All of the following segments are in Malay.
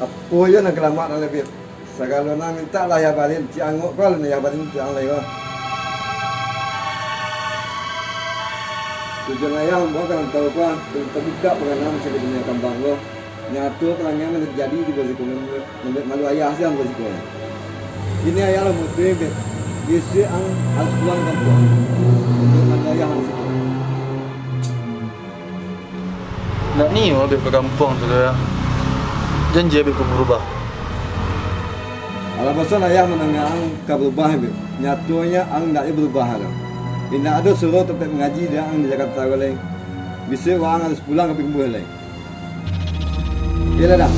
Apa ya nak kelamat nak lebih. Segala nak minta lah ya balin, ciangok kau ni ya balin ciang lagi kau. Tujuan ayah buat kan tahu kan, terbuka pengenalan macam dunia kambang kau. Nyatu pelanggan yang terjadi di bawah sekolah, malu ayah sih ang bawah sekolah. Ini ayah lah mutu biasa ang harus pulang kampung. Untuk malu ayah harus sekolah. Nak ni habis ke kampung tu ya. Janji habis ku berubah. Kalau pasal ayah menengah ang ke berubah habis. Nyatunya ang tak berubah ada. Ini ada suruh tempat mengaji dia ang di Jakarta lain. Bisa orang harus pulang ke kumpul lain. Bila dah.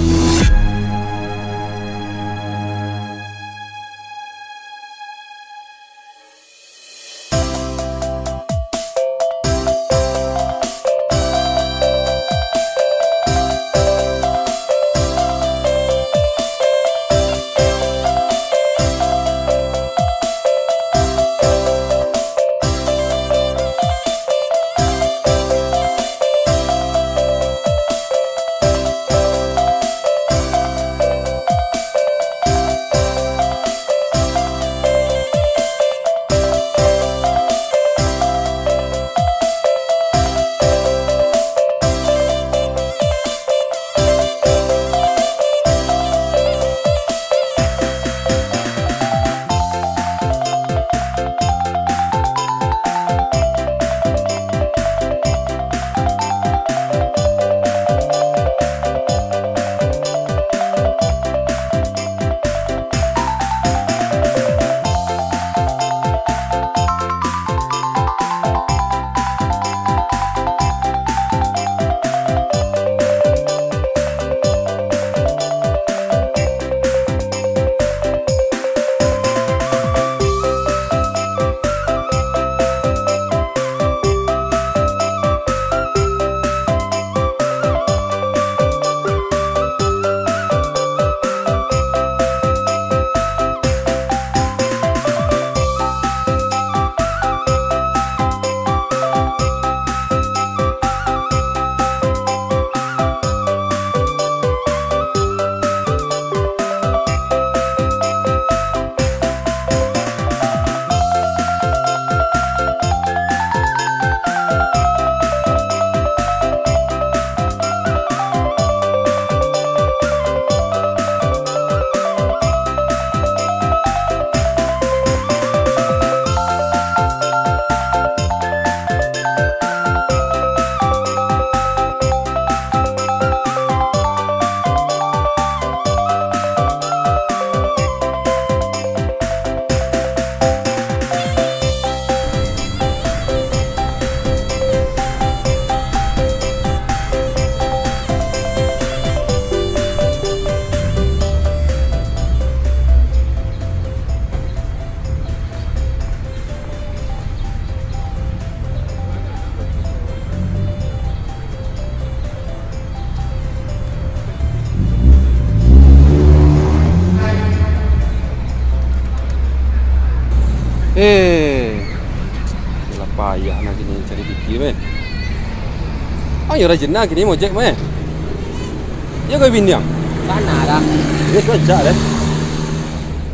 Lah payah nak kini cari fikir meh. Ayo rajin nak kini mojek meh. Ya kau biniang. Mana dah? Dia tu ajak deh.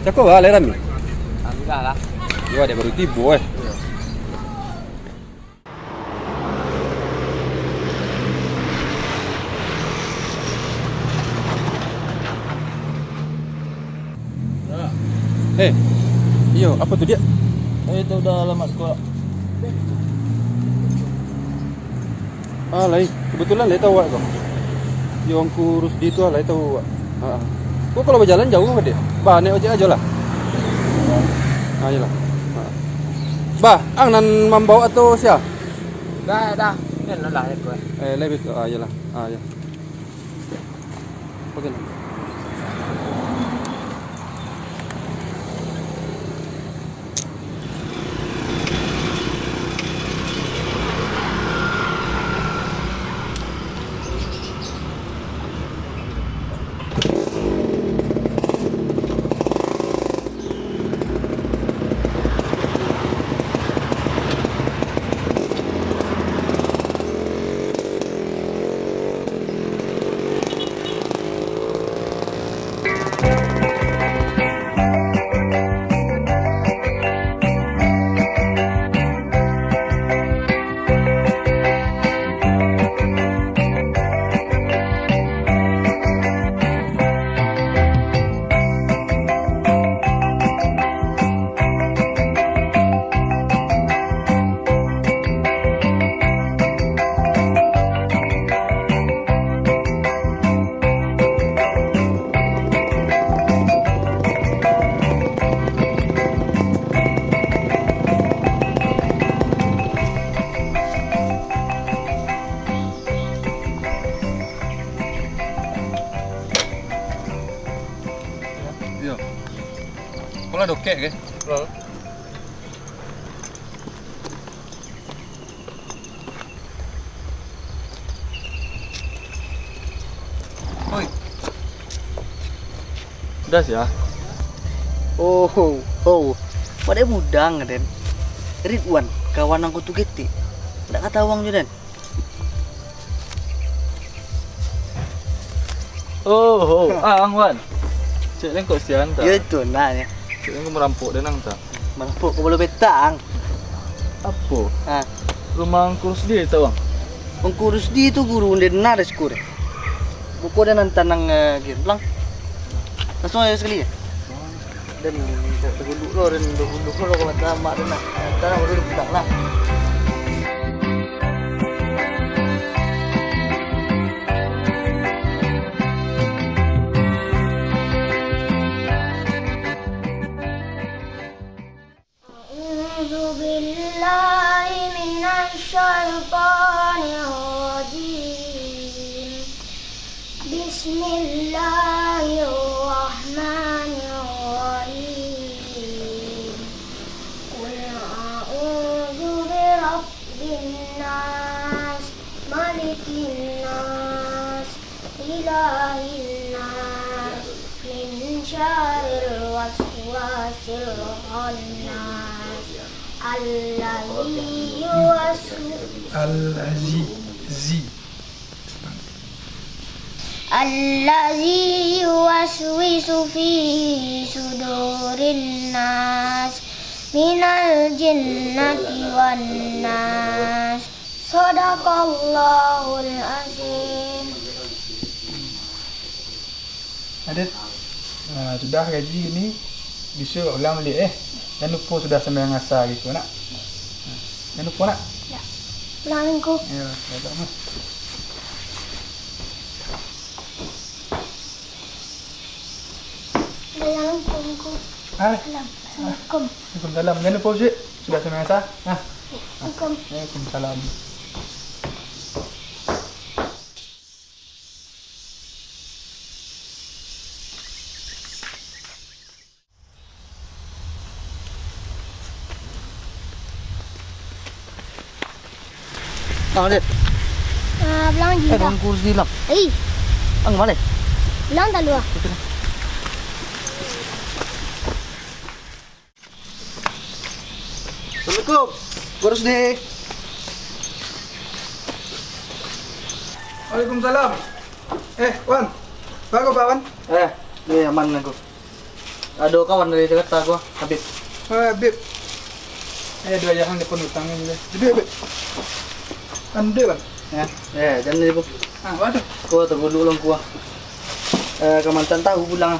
Cakap lah leram ni. Sudah lah. Dia ada baru tiba eh. Iyo, apa tu dia? Itu dah alamat sekolah. Lain. Kebetulan lain tahu awak kau. Dia orang kurus di tu lain tahu awak. Kau kalau berjalan jauh ke dia? Bah, naik ojek aja lah. Iyalah. Bah, ang nan membawa atau siapa? Dah. Ni lah ya kau. Lebih ke iyalah. Ya. Okey. lah dokek ke? Oi. Dah sih ya. Oh, pada mudang Den. Ridwan, kawan aku tuh gitu. Nggak kata uang juga Den. Angwan. Cik leng kok sian tak? Ya itu nah ya. Cik leng merampok dan nang tak? Merampok ke bola betang. Apa? Ah, Rumah kurus dia tahu bang? pengkurus di itu guru Den nada skure. Buku dan tanang gimplang. Langsung aja sekali ya. Dan dulu lo dan dulu lo kalau tamat dan nak tanah udah budak lah. أعوذ بالله من الشيطان الرجيم بسم الله الرحمن الرحيم قل أعوذ برب الناس ملك الناس إله الناس من شر الوسواس الخناس الذي يوسوس الذي يوسوس في صدور الناس من الجنة والناس صدق الله العظيم. Adit, sudah gaji ini bisa ulang balik Jangan lupa sudah sembahyang asar gitu nak. Jangan lupa nak. Ulangku. Ya, tak mas. Ulangku. Hai. Assalamualaikum. Waalaikumsalam. Jangan lupa Cik, sudah sembahyang asar. Assalamualaikum. Waalaikumsalam. Dit. Belang je dah. Orang kurus di lam. Ang mana? Belang tak luar. Assalamualaikum. Kurus di. Waalaikumsalam. Wan. Bagus Pak Wan. Ni aman aku. Ada kawan dari Jakarta gua, Habib. Bib. Dua yang depan utangnya juga. Jadi Bib. Ande Bang. Jangan ni bu. Waduh. Gua tergulu ulang gua. Kemantan tahu pulang.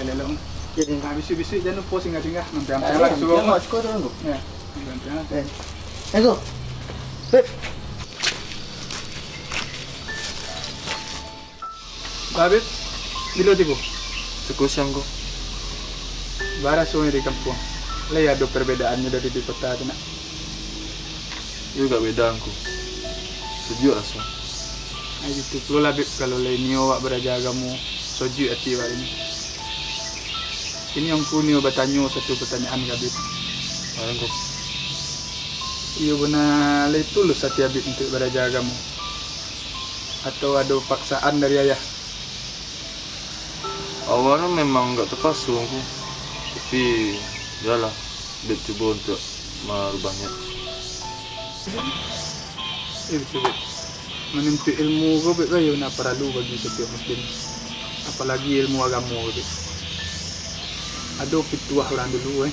Lelong. Jadi Bisu-bisu jangan lupa singgah-singgah. Nanti Jangan ambil lah suruh. Jangan sekolah tu. Ya. Nanti lah. Aku. Bib. Babit, bilo tibo. Sekusiang ko. Bara sungai di kampung. Lay ada perbedaannya dari di kota tu nak. Juga beda ko. Sejuk rasa. Itu perlu lah Bib kalau lay ni awak berjagamu soju hati awak ini. Ini yang ku ni bertanya satu pertanyaan ke Bib. Ayang ko. Iyo benar lay tulus hati Bib untuk berjagamu. Atau ada paksaan dari ayah? Awalnya memang enggak terpaksa aku. Tapi yalah, dia coba untuk merubahnya. Itu Bib. Menempuh ilmu ko Bib kayo na perlu bagi setiap muslim. Apalagi ilmu agama ko Bib. Ada pituah orang dulu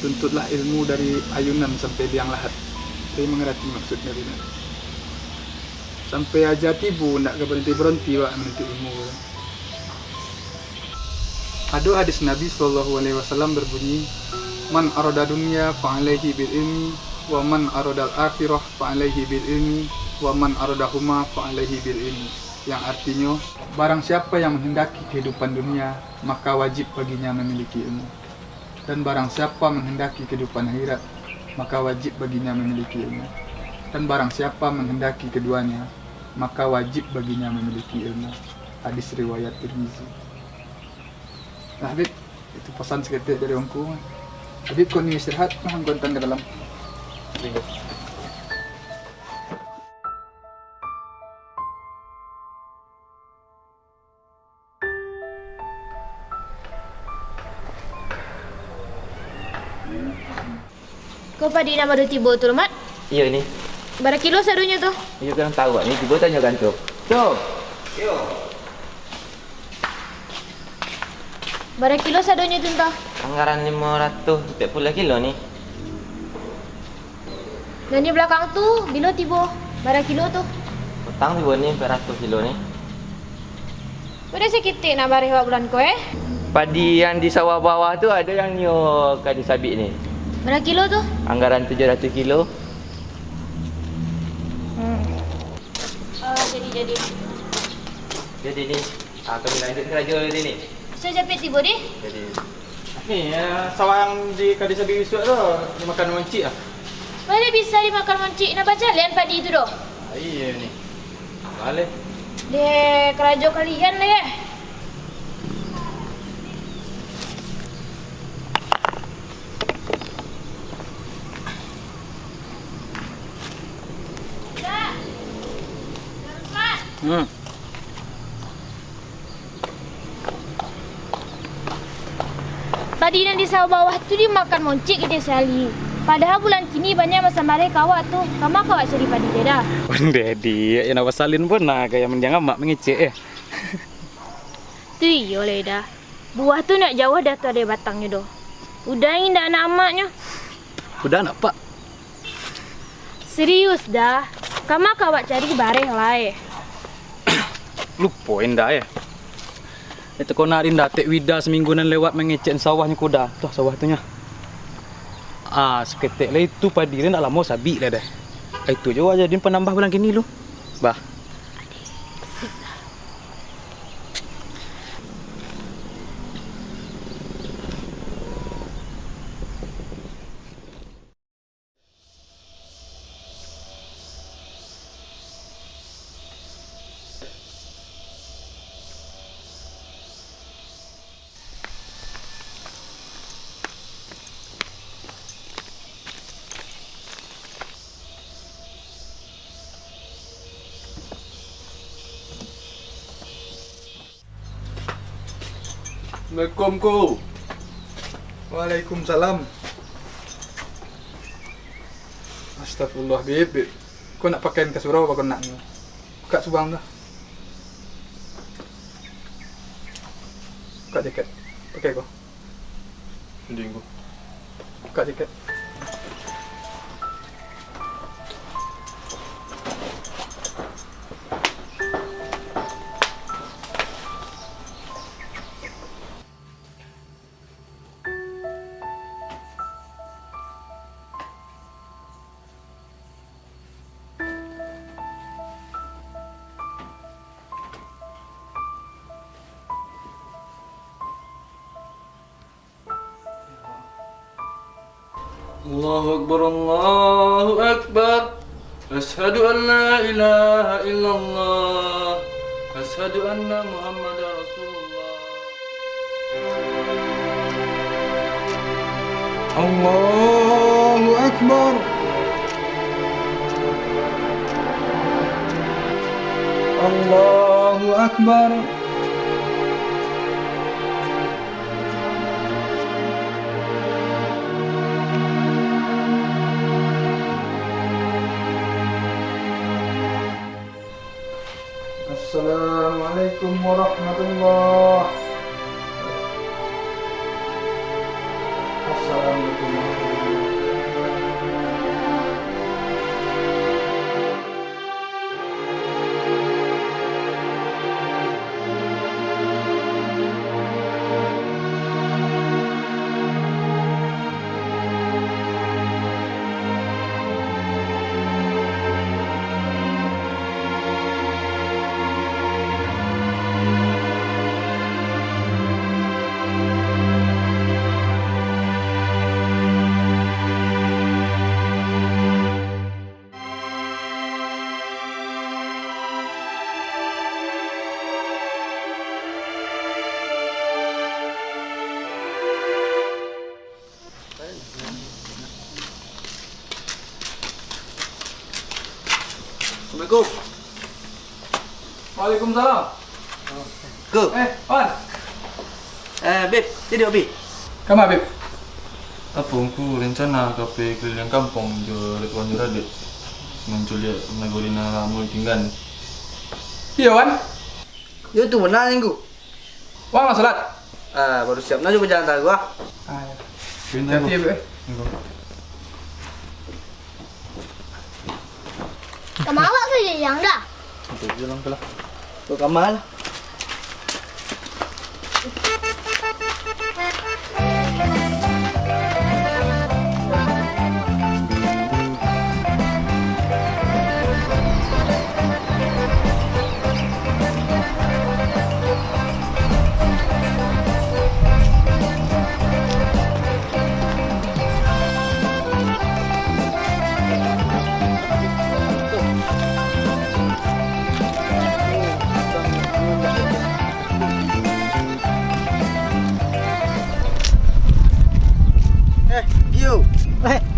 Tuntutlah ilmu dari ayunan sampai liang lahat. Saya mengerti maksudnya Bib. Sampai aja tibu nak berhenti wak menuntut ilmu. Ada hadis Nabi SAW berbunyi, Man arada dunya fa'alaihi bil ilmi, wa man arada al-akhirah fa'alaihi bil ilmi, wa man arada huma fa'alaihi bil ilmi. Yang artinya, barang siapa yang menghendaki kehidupan dunia, maka wajib baginya memiliki ilmu. Dan barang siapa menghendaki kehidupan akhirat, maka wajib baginya memiliki ilmu. Dan barang siapa menghendaki keduanya, maka wajib baginya memiliki ilmu. Hadis riwayat Tirmizi. Nah, Bib, Itu pesan seketik dari omku. Jadi kau ni istirahat, mohon kau hantar ke dalam. Kau padi nama do tiba tu, Mat? Iya ni. Berapa kilo sadunya tu? Iya kan tahu ni tiba tanya kan tu. Tu. Berapa kilo sadunya tu entah? Anggaran 540 kilo ni. Dan di belakang tu, bila tiba? Berapa kilo tu? Hutang tiba ni 400 kilo ni. Pada sekitik nak barih awak bulan kau Padi yang di sawah bawah tu ada yang nyo kadi sabit ni. Berapa kilo tu? Anggaran 700 kilo. Jadi. Jadi ni, kami lanjut kerja hari ni. Saya capek tiba ni. Jadi Ni sawah yang di kadi sabit esok tu, dia makan moncik ah. Mana bisa dimakan moncik nak baca lian padi tu doh? Iya ni. Boleh. Dek kerajo kalian lah ya. Padi yang di sawah bawah tu dimakan moncik kita sekali. Padahal bulan kini banyak masa mare kawat tu. Kamu kawat cari padi dia dah. Dedi, yang nak salin pun nak gaya menjangan mak mengecek Tu iya lah dah. Buah tu nak jauh dah tu ada batangnya doh. Udah ingin dah anak amaknya. Udah nak pak. Serius dah. Kamu kawat cari bareh lah Lupa indah ya. Itu kau nak rinda tek wida semingguan lewat mengecek sawahnya kuda. Tuh sawah tu nya. Seketik lah itu padi dia nak lama sabit lah dah. Itu je wajah dia penambah bulan kini lu. Bah. Assalamualaikum ku. Waalaikumsalam. Astagfirullah beb. Kau nak pakai ke surau apa kau nak ni? Buka subang dah. Buka jaket. Pakai kau. Mending ku. Buka jaket. Allahu Akbar, Allahu Akbar. Ashhadu an la ilaha illallah. Ashhadu anna Muhammadar Rasulullah. Allahu Akbar. Allahu Akbar. Assalamualaikum warahmatullahi. Assalamualaikum warahmatullahi. Assalamualaikum. Waalaikumsalam. Go. Wan. Beb, jadi Beb. Kamu Beb? Apa aku rencana kape keliling kampung jo lekuan jo radik. Menculiak menagorina mul tinggal. Iya Wan. Yo tu benar yang gua. Wan mau salat. Baru siap nak juga jalan tak gua. Pintar Hati ya Beb. Kamu awak tu je yang dah. Jalan ke lah. Gua kamal.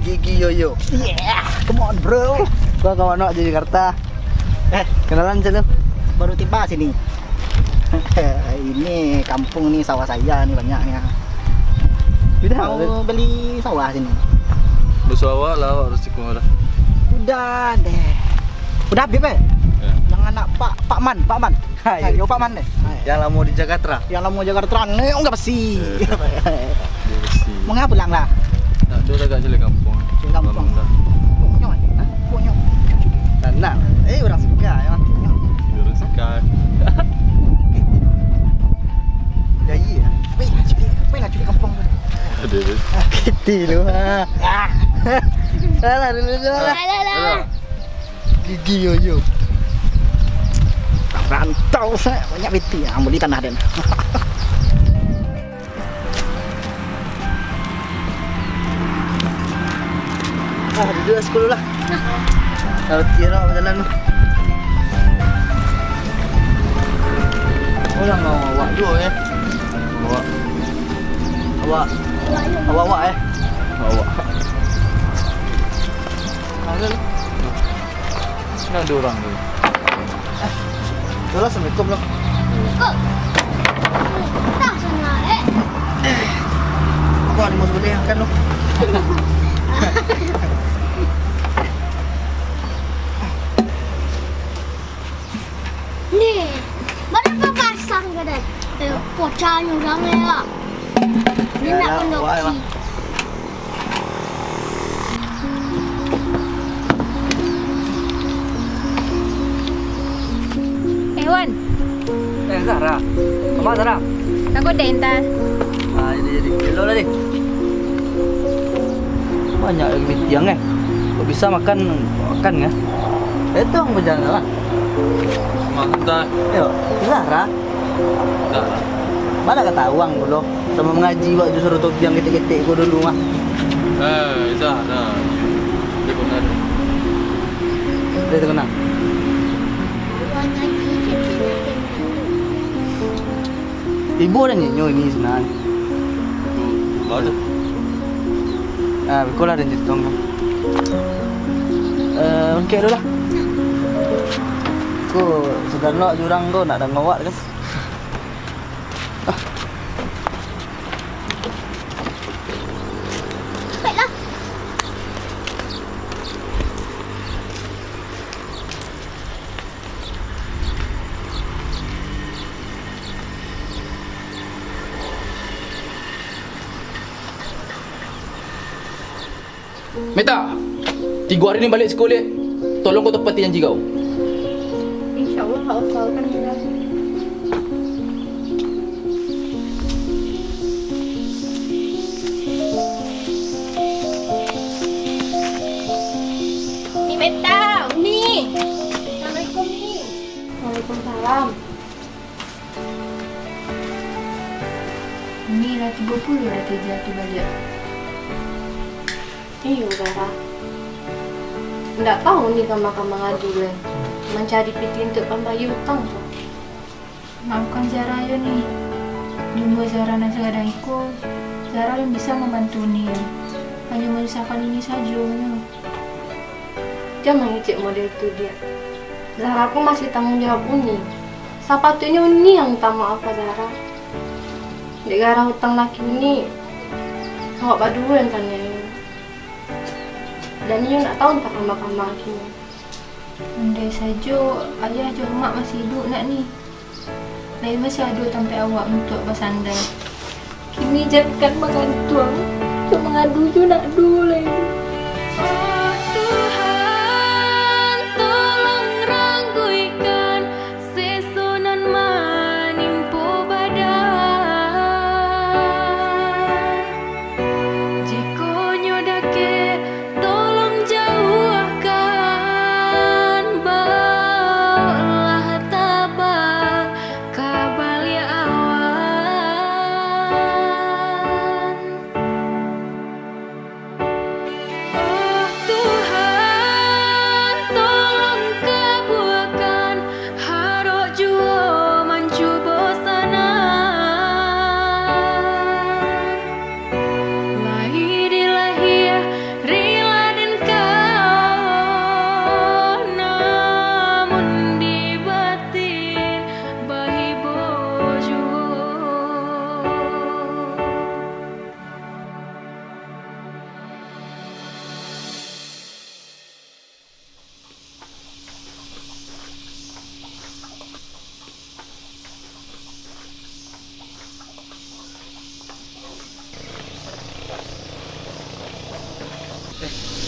Gigi Yoyo. Yeah, come on bro. Gua kawan nak jadi Jakarta. Kenalan aja lu. Baru tiba sini. Ini kampung nih, sawah saya nih banyaknya. Mau beli sawah sini. Bersawa lah awak resiko dah. Udah deh. Udah Habib Ya. Yang anak Pak Man. Yo Pak Man deh. Yang lama di Jakarta. Yang lama Jakarta nih enggak besi. Dia bersih. Mau ngapa pulang lah? Nak dia agak jelek kampung. Jelek kampung. Bangun dah. Punyok. Punyok. Nah, orang suka ya. Dia resekat. Ya iya. Pengen cuci kampung tu. Ada dia. Kiti lu ha. Lah dulu lah. Lah. Gigi Yoyo. Rantau saya banyak beti ya, beli tanah den. Duduk sekolah lah. Kalau kira jalan lu. Orang mau awak dulu ya. Awak. Awak ya. Awak. Ada lu. Sini ada orang tu. Dulu Assalamualaikum lu. Tak sana Aku ada mau boleh kan lu. Ni, berapa pasang kadang? Pocah orang ya. Dia nak kondoksi. Wan, Zara. Apa Zara? takut deh entar. Jadi lo lah deh. Banyak lagi tiang kok bisa makan ya? Itu yang berjalan lah. Mantap. Yo, Zara. Dah. Mana kata uang dulu sama mengaji waktu suruh tu tiang ketik-ketik gua dulu mah. Dah. Dia pun ada. Dia tu kena. Ibu ada nyanyi ini sebenarnya. Ada. Betul lah ada cerita kan. Okey dulu lah. Ko sudah nak jurang ko nak dah ngawak kan. Baiklah. Meta, 3 hari ni balik sekolah. Tolong kau tepati janji kau. InsyaAllah kau usahakan juga. Ni Meta, ni. Assalamualaikum ni. Waalaikumsalam. Ni dah 30 dah kerja tu balik. Iya, Zara. Tak tahu ni kamar-kamar ngadu kan. Mencari piti untuk pembayar hutang tu. Maafkan Zara ya ni. Dulu Zara nak kadang ikut. Zara yang bisa membantu ni. Hanya menyusahkan ini saja. Jangan mengicik model tu dia. Zara aku masih tanggung jawab Uni. Sepatutnya Uni yang minta maaf ke Zara. Gara hutang laki Uni, awak dulu yang tanyain. Dan Uni nak tahu entah kamar-kamar lakinya. Andai saja ayah jo mak masih hidup nak ni. Lain masih ada sampai awak untuk bersandar. Kini jangan mengantung, cuma mengadu je nak dulu lain.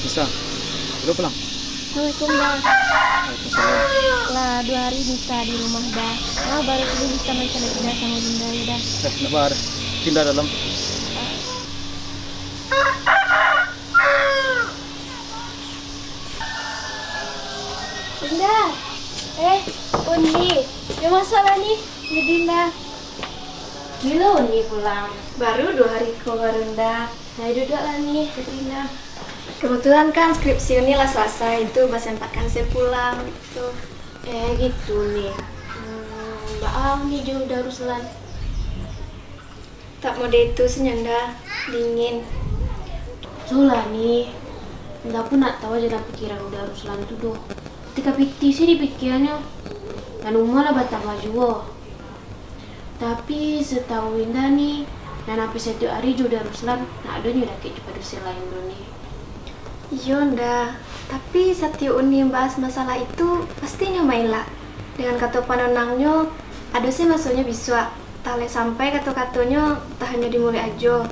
Bisa. Udah pulang? Assalamualaikum dah. Lah 2 hari bisa di rumah dah. Nah baru dulu bisa main dah sama Bunda ya dah. Sabar. Cinta dalam. Bunda. Uni. Ada masalah nih di Dinda. Bila Uni pulang? Baru 2 hari keluar Bunda. Saya duduklah nih ke Dinda. Kebetulan kan skripsi Uni lah selesai, itu bahasa 4 kan saya pulang gitu. Gitu nih. Mbak Al nih jauh Darussalam. Tak mau itu senyanda, dingin. Soalnya nih, Nda pun nak tahu aja dalam pikiran Darussalam itu doh. Ketika piti sih di pikirannya, dan malah batang maju. Tapi setahu Indah nih, dan sampai 1 hari jauh Darussalam, nak ada nyudah ke cepat dosen lain dulu nih. Iya Nda, tapi setiap Uni bahas masalah itu pasti nyobain lah. Dengan kata panonangnya, ada sih maksudnya bisa. Tak boleh sampai kata-katanya tak hanya dimulai aja.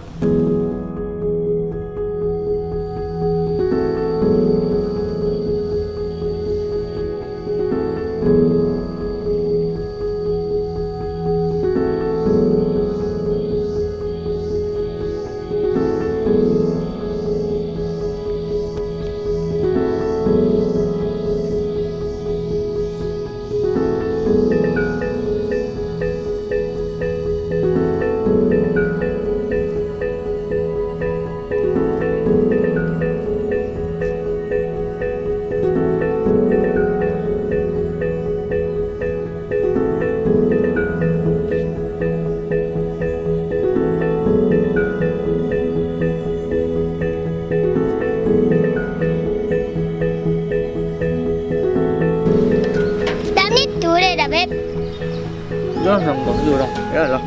Jangan sama dulu dah. Ya lah.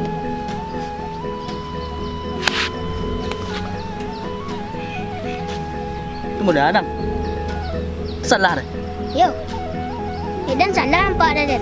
Itu mudah anak. Salah deh. Yo. Dan salah apa ada?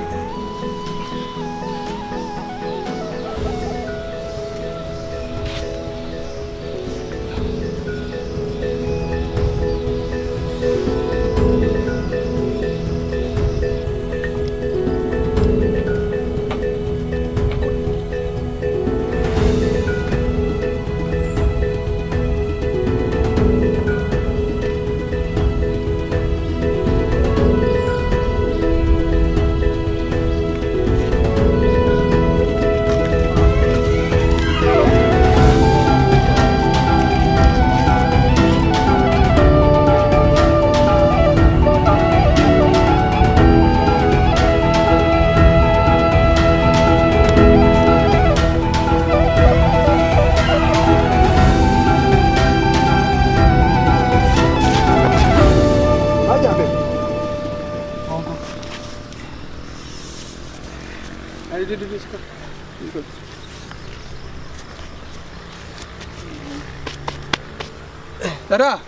Zara.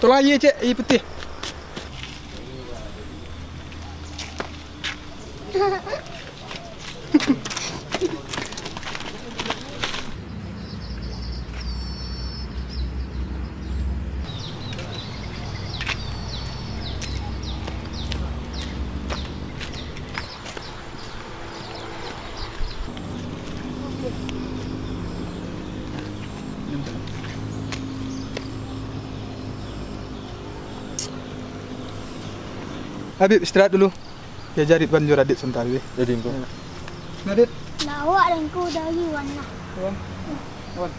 Tolong air cik, air putih. Habib istirahat dulu. Ya jari banjur adik sebentar Habib. Jadi engkau. Nadit. Lawak dan kau dari warna. Wan.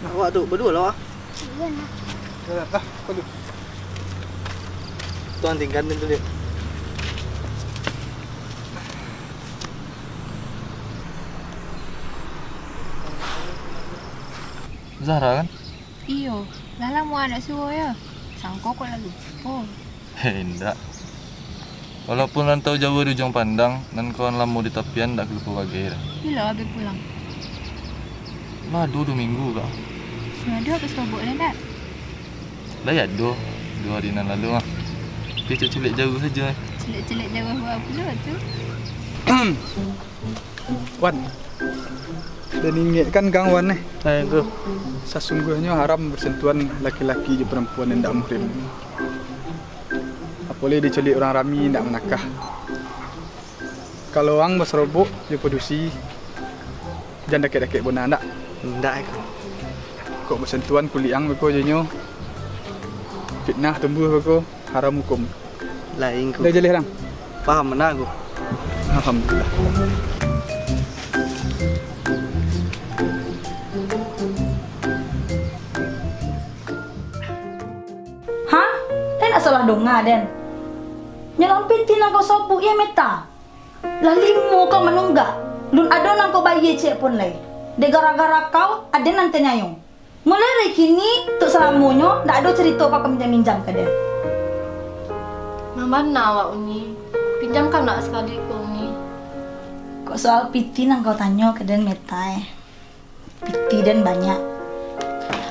Awak tu berdua lah. Iya nak. Jalan lah, perlu. Tuan tinggalin tu dia. Zahra kan? Iyo, dalam mu anak suruh ya. Sangkau kau lalu. Oh, Hendak. Walaupun rantau jauh di ujung pandang dan kawan lama di tepian tak kelupa bagai dah. bila habis pulang? Lah 2 minggu kak. Ada apa serobot ni tak? Dah ya 2 hari nan lalu ah. Tapi celik jauh saja. Celik-celik jauh buat apa lah tu? Wan. Dan ingatkan Kang Wan Hai tu. sesungguhnya haram bersentuhan laki-laki di perempuan yang tak muhrim. Boleh diculik orang rami tak menakah. Kalau orang berserobok dia produksi jangan dakik-dakik bona ndak. Ndak aku. Kok bersentuhan kulit ang beko jenyo. Fitnah tumbuh beko haram hukum. Lain ku. Dah jelih lang. Faham mana aku. Alhamdulillah. Hah? Den nak salah donga Den. Nyelompitin kau sopu ia meta. Lah limu kau menunggak. Lun ada nang kau bayi cek pun lay. De gara-gara kau ada nanti nyayung. Mulai dari kini tuk selamunya ndak ada cerita apa kau minjam ke Den. Mama nak awak Uni. Pinjamkan nak sekali ke Uni. Kok soal piti nang kau tanya ke Den meta Piti Den banyak.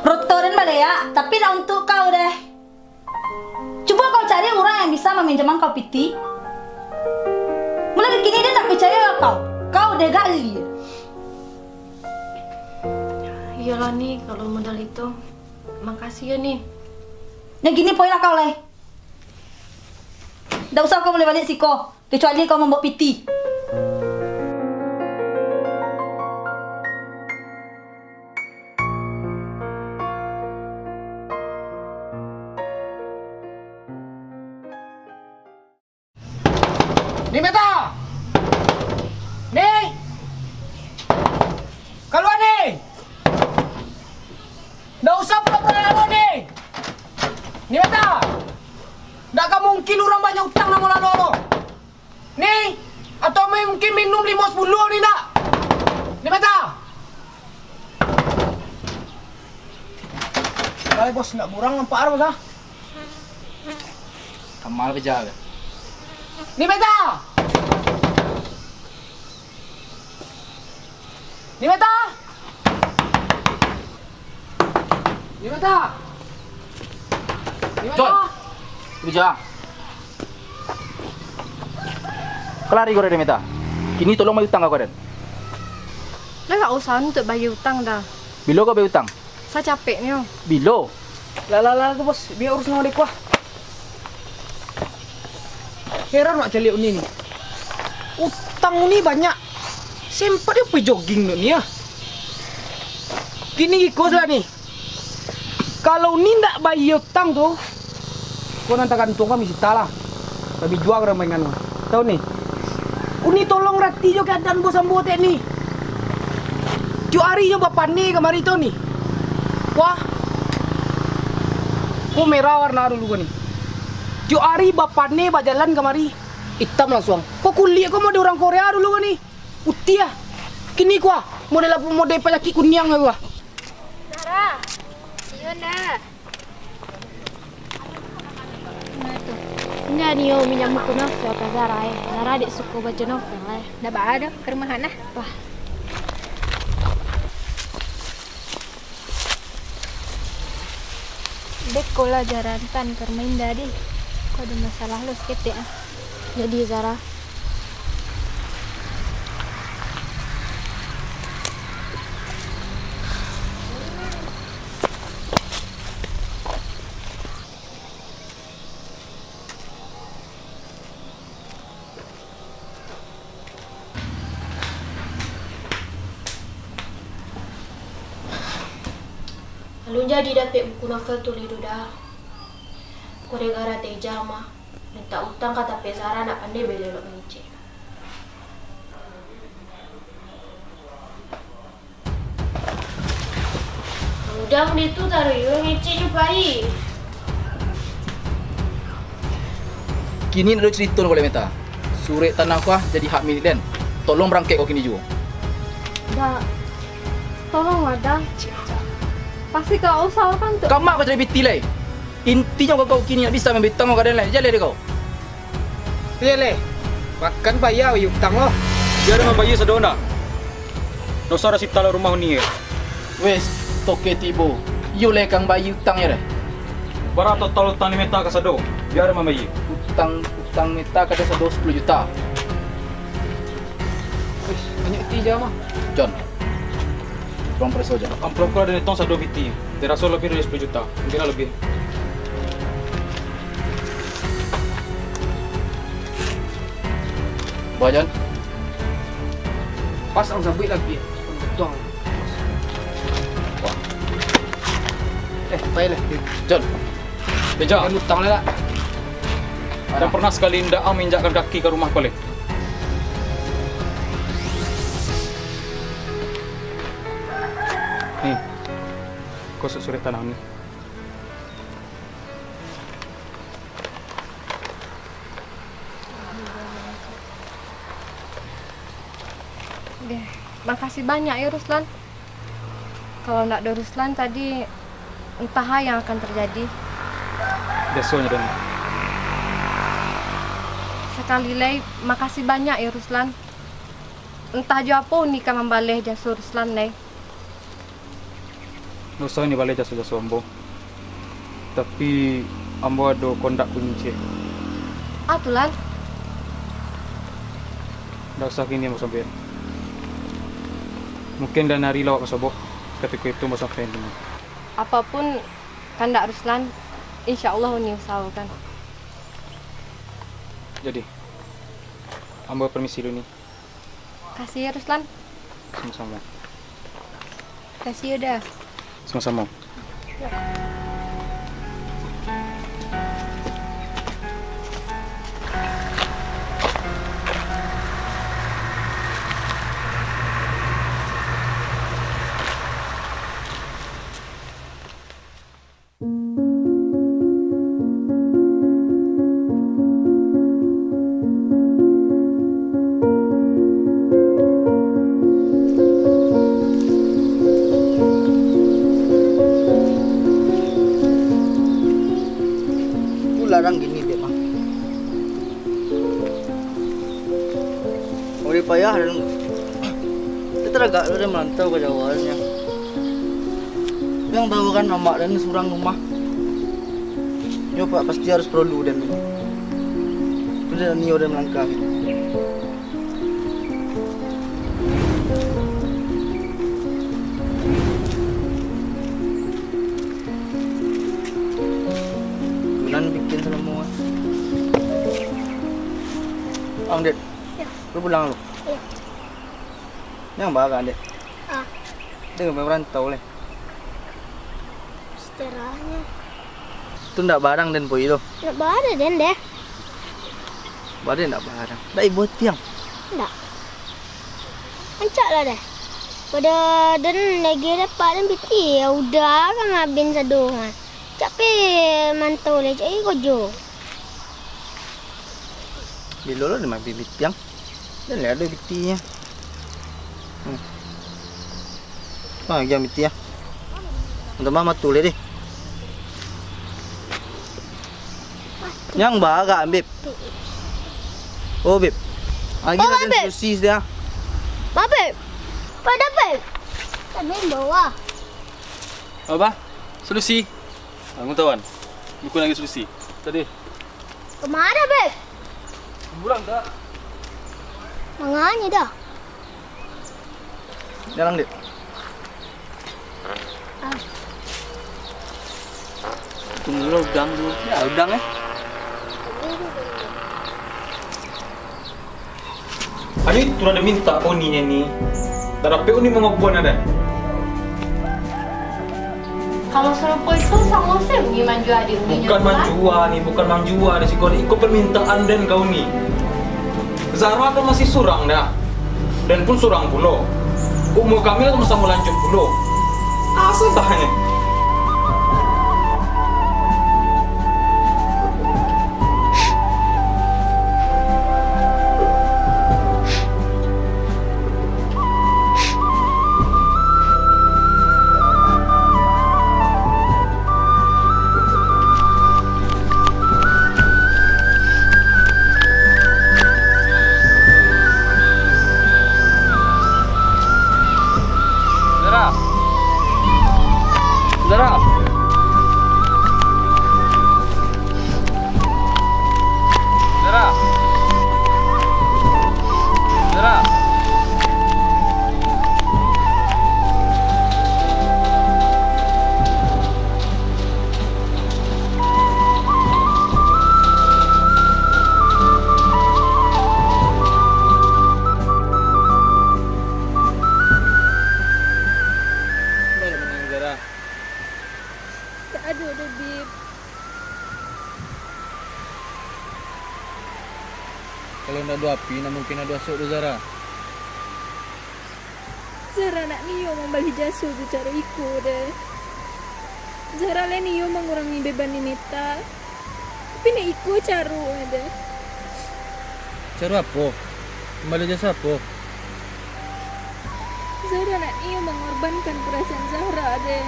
Roto Den boleh ya, tapi nak untuk kau deh. Coba kau cari orang yang bisa meminjamkan kau piti. Mulai dari kini dia tak percaya kau. Kau deh gali. Iyalah nih kalau modal itu. Makasih ya nih. Yang gini poin lah kau leh. Tak usah kau boleh balik siko. Kecuali kau membawa piti. Ni Meta! Ni! Keluar ni! Dah usah pura-pura lalu ni! Ni Meta! Takkan mungkin orang banyak hutang nama lalu-lalu? Ni! Atau mungkin minum 5-10 ni tak? Ni Meta! Kali bos nak burang nampak bos ah. Kamal kerja ke? Ni Meta! Ni Meta! Ni Meta! Ni Meta! John! Kerja. Kelari kau dari Meta. Kini tolong bayar hutang kau Dan. Lah tak usah untuk bayar hutang dah. Bila kau bayar hutang? Saya capek ni. Bila? Lah tu bos, biar urus dengan adik gua. Heran nak cari Uni ni. Utang ni banyak. Sempat dia pergi jogging ni ya. Gini ikut lah ni. Kalau ni nak bayar utang tu, kau nanti gantung kami sita lah. Kami jual orang mainan. Tahu ni? Uni tolong rati jo keadaan bos ambo tek ni. Jo hari jo bapak ni kemari tahu ni. Wah. Kau merah warna dulu ni. Jo hari bapak ni berjalan kemari hitam langsung. Kok kulit kau model orang Korea dulu kan ni? Putih ah. Kini gua model penyakit kunyang gua. Zara. Iya nak. Ini ada yang minyak buku novel ke Zara Zara adik suka baca novel Dah ada ke rumah Hana? Wah. Dek kola jarantan kermain tadi. Kau ada masalah lo sekete ah. Jadi Zara, lalu jadi dapat buku novel tulis dah. Kau negara teja mah, minta utang kata Zara nak pandai beli lo ngecek. Udang itu taruh yo ngecek juga i. Kini nak cerita boleh minta. Surat tanah kau jadi hak milik dan. Tolong berangkat kau kini juga. Dah. Tolong ada. Pasti kau usahakan tu. Kamu kau jadi biti leh. Intinya kau kini nak bisa membitang kau kadang lain. Jalan deh kau. Lele. Makan bayar utang lo. Dia ada membayar sedona. Dosa rasi tala rumah ni. Wes, toke tibo. You leh kang bayi utang ya deh. Bara total utang ni meta ka sado. Dia ada membayar. Utang meta kada sedo 10 juta. Wis, banyak ti mah. John. Kurang preso John. Amplop kau ada netong sado biti. Dia rasa lebih dari 10 juta. Mungkin lebih. Bajan. Pas ang sabit lagi. Tuang. Wah. Baiklah. John. Beja. Jangan utang lah. Dan pernah sekali ndak menginjakkan kaki ke rumah kau leh. Nih. Kau surat tanah ni. Deh, makasih banyak ya Ruslan. Kalau ndak ada Ruslan tadi entah yang akan terjadi. Biasanya dan. Sekali lagi makasih banyak ya Ruslan. Entah jo apa nikah membaleh jasa Ruslan leh. Dosa ni balik jasa ambo. Tapi ambo ada kondak kunci. Atulan. Ndak usah kini ambo sampai. Mungkin dan hari lawak kasobo. Ketika itu ambo sampai dengan. Apapun kandak Ruslan, insyaallah uni usahakan. Jadi, ambo permisi dulu ni. Kasih ya Ruslan. Sama-sama. Kasih udah. Sama-sama. Larang gini dia mah. Ori payah dan dia teragak dia merantau ke Jawanya. Yang tahu kan mamak dan surang rumah. Yo Pak pasti harus perlu dan udah nio dan melangkah. Bikin semua. Ang Dek. Ya. Lu pulang lu? Iya. Yang baga Dek. Ah, Dia merantau leh. setelahnya. Itu ndak barang dan poi lo. Nak ada den deh. Barang ndak barang. Dah ibu tiang. Ndak. Ancak lah deh. Pada den lagi dapat dan biti ya udah kan ngabin sadongan. Tapi mantau le cai kojo. Di lolo ada mah bibit tiang. Dan ada bitinya. Ah, jam biti ya. Untuk mama tulis deh. Yang baga Bib. Oh Bib. Lagi Oh, ada Bib. susis dia. Babe. Pada babe. Tapi bawa. Apa? Solusi. Kamu tawan, buku lagi solusi. Tadi. Kemana, Beb? Pulang tak? Manganya dah. Jalan, Dek. Tunggu dulu, udang dulu. Ya, udang ya. Ani tu ada minta poninya ni. Tak dapat ni mau ngapuan ada. Kalau serupa itu sama Sam ni manjua adik umi. Bukan manjua ni, bukan manjua ni si kau ni. Ikut permintaan dan kau ni. Zara kan masih surang dah. Dan pun surang pula. Umur kami lah sama lanjut pula. Asal tahannya. Zara. Zara. Zara. Tak ada dah, Beb. Kalau nak ada api, nak mungkin ada asuk tu Zara. Zara nak Nio membeli jasa tu cara ikut deh. Zara le Nio mengurangi beban ni Meta. Tapi nak ikut cara ada. Cara apa? Kembali jasa apa? Zara nak Nio mengorbankan perasaan Zahra deh.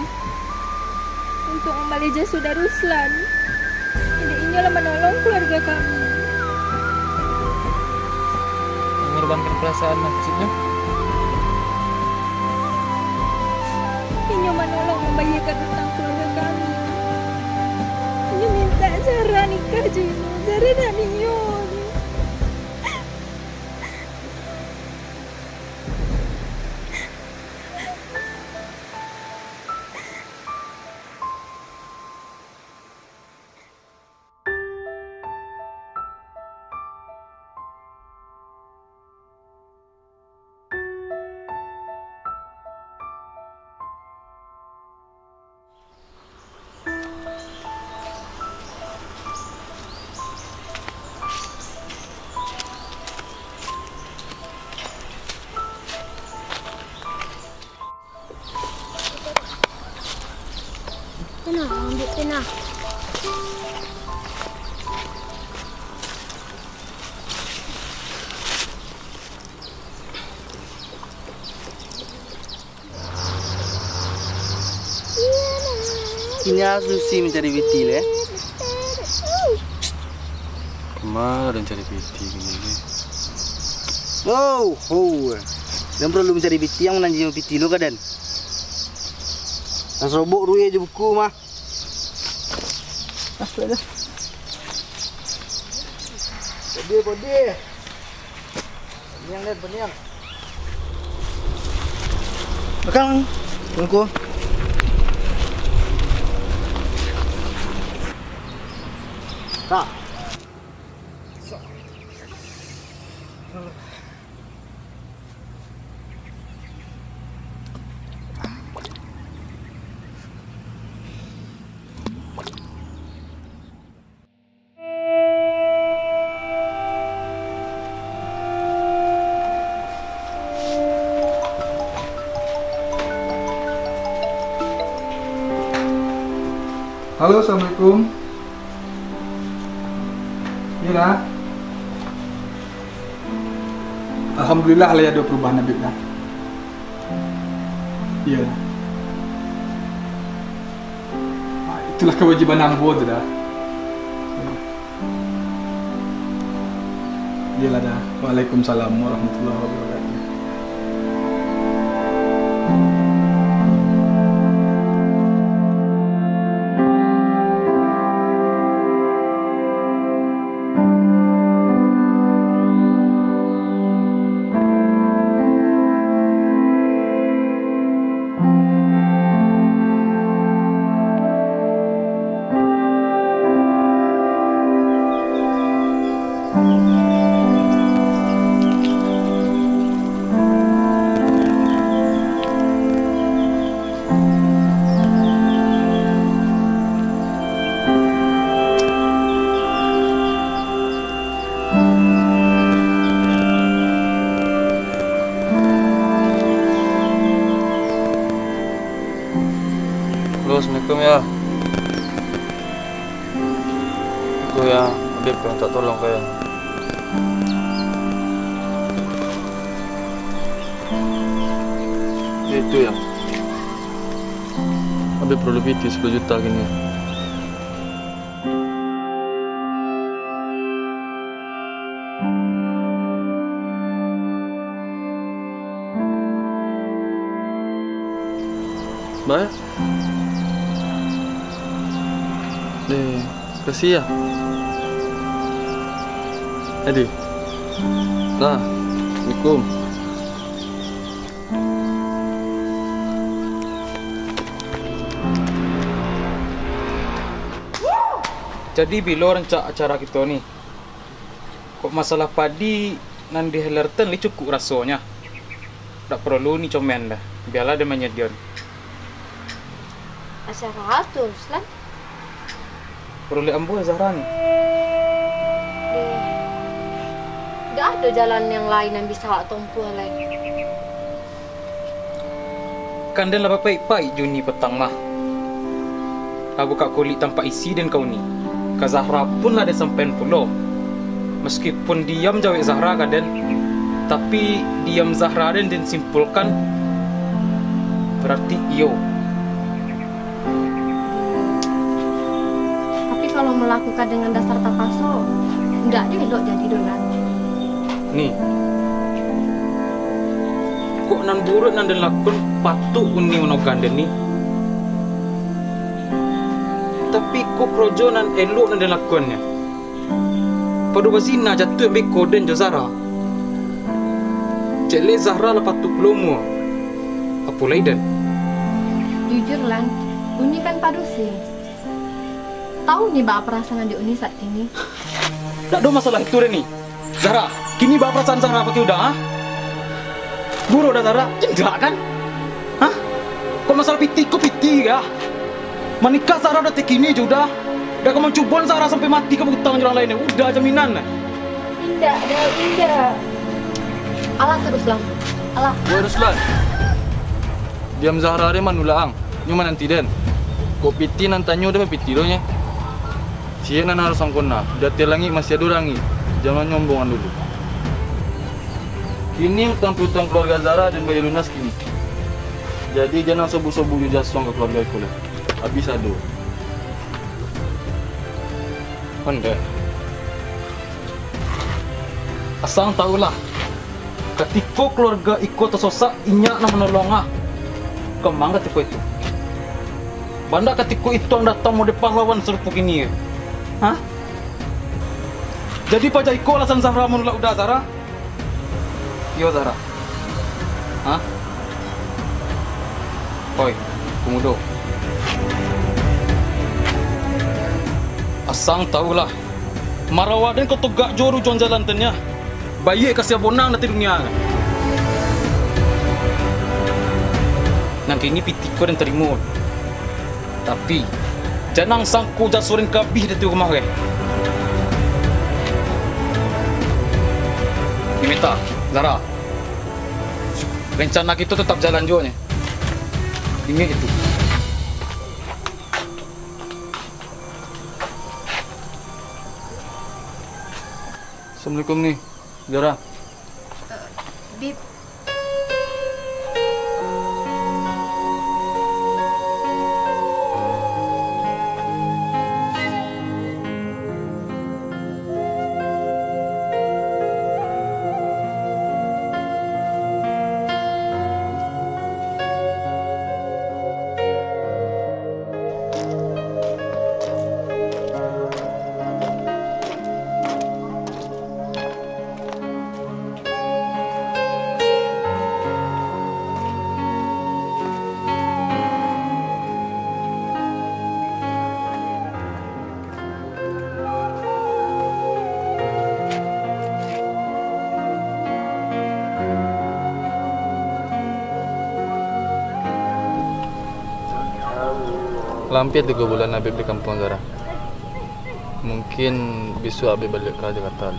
Untuk membeli jasa Daruslan. Jadi inilah menolong keluarga kami. Mengorbankan perasaan maksudnya? Ini menolong membayarkan hutang keluarga kami. Ini minta Zara nikah Jino. Zara nak Nio. Pena, ambil pena. Ini Susi mencari Betty ya. Kemarin cari PT gini. Oh, dan perlu mencari Betty yang menanji Betty lo kadan. Dan serobok ruye je buku mah. Asal dah. Bodi. Beniang dan beniang. Belakang, tunggu. Tak. Halo, assalamualaikum. Iya. Alhamdulillah lah ada perubahan Habib lah. Iya. Itulah kewajiban Ambo tu dah. Iyalah dah. Waalaikumsalam warahmatullahi wabarakatuh. Assalamualaikum ya. Aku ya, Habib yang tak tolong kau ya. Itu ya. Habib perlu PT 10 juta gini. Baik. Kasih ya. Adi. Nah, Assalamualaikum. Jadi bila rancak acara kita ni, kok masalah padi nan di Helerton ni cukup rasanya. Tak perlu ni comen dah. Biarlah dia menyediakan. Acara tu, Ruslan. Perlu ambil Zahra ni. Tak ada jalan yang lain yang bisa awak tempuh lagi. Kan dia lah baik-baik Juni petang mah. Kau buka kulit tanpa isi dan kau ni. Kak Zahra pun ada sampai pulau. Meskipun diam jawab Zahra kaden, tapi diam Zahra dan simpulkan berarti iyo. Kalau melakukan dengan dasar tapaso, tidak dia elok jadi dolan. Ni, kok nan buruk nan dilakon patuh uni unogan ni. Tapi kok krojo nan elok nan dilakonnya. Padu bazina jatuh ambil koden jo Zahra. Cele Zahra lepas tu pelomu. Apa lain? Jujur Lan, Uni kan padusin. Tahu ni bah perasaan adik Uni saat ini? Tak ada masalah itu ni. Zahra, kini bah perasaan Zahra pakai udah, ah? Buru dah Zahra? Enggak kan? Hah? Kok masalah piti, kok piti ya? Menikah Zahra udah tekini juga. Dah kau mencubon Zahra sampai mati ke hutang orang lainnya. Udah jaminan. Tidak, tidak. Alah terus Lan. Alah. Woi Ruslan. Diam Zahra dia manulaang. Nyuma nanti den. Kok piti nan tanyo dia piti donya. Sia nan harus sangkona. Dati langi masih ada rangi. Jangan nyombongan dulu. Kini utang-utang keluarga Zahra dan bayar lunas kini. Jadi jangan sobu-sobu jasong ke keluarga aku lah. Habis ado. Honda. Asang tahulah. Ketika keluarga ikut tersosak, inyak nak menolong ah. Kemang ketika itu. Banda ketika itu yang datang mau pahlawan serupuk ini. Hah? Jadi Pak Jaiko alasan Zahra menolak udah Zahra? Yo Zahra. Hah? Oi, Komodo. Asang tahulah. Marawaden kau tegak joru jon jalan tenya. Bayi kasih bonang nanti dunia. Nanti ini pitiko dan terima. Tapi jangan sangku jasurin kabih dari rumah ke. Dimita, Zahra. Rencana kita tetap jalan juga nih. Ini itu. Assalamualaikum nih, Zahra. Bib. Lampir 3 bulan Habib di kampung Zahra. Mungkin besok Habib balik ke Jakarta.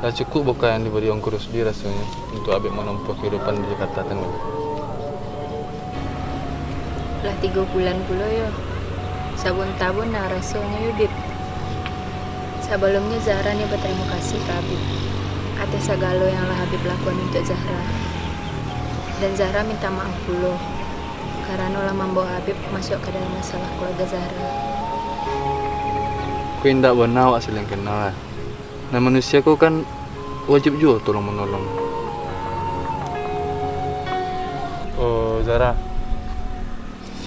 Dah cukup bukan yang diberi orang kurus dia rasanya untuk Habib menempuh kehidupan di Jakarta Tengah. lah 3 bulan pula yo. Sabun tabun nah rasanya yudip. Sebelumnya Zahra nih berterima kasih ke Habib atas segala yang lah Habib lakukan untuk Zahra. Dan Zahra minta maaf pula karena lah membawa Habib masuk ke dalam masalah keluarga Zahra. Kau indak benar awak saling kenal lah. Nah manusia kau kan wajib juga tolong menolong. Oh Zahra,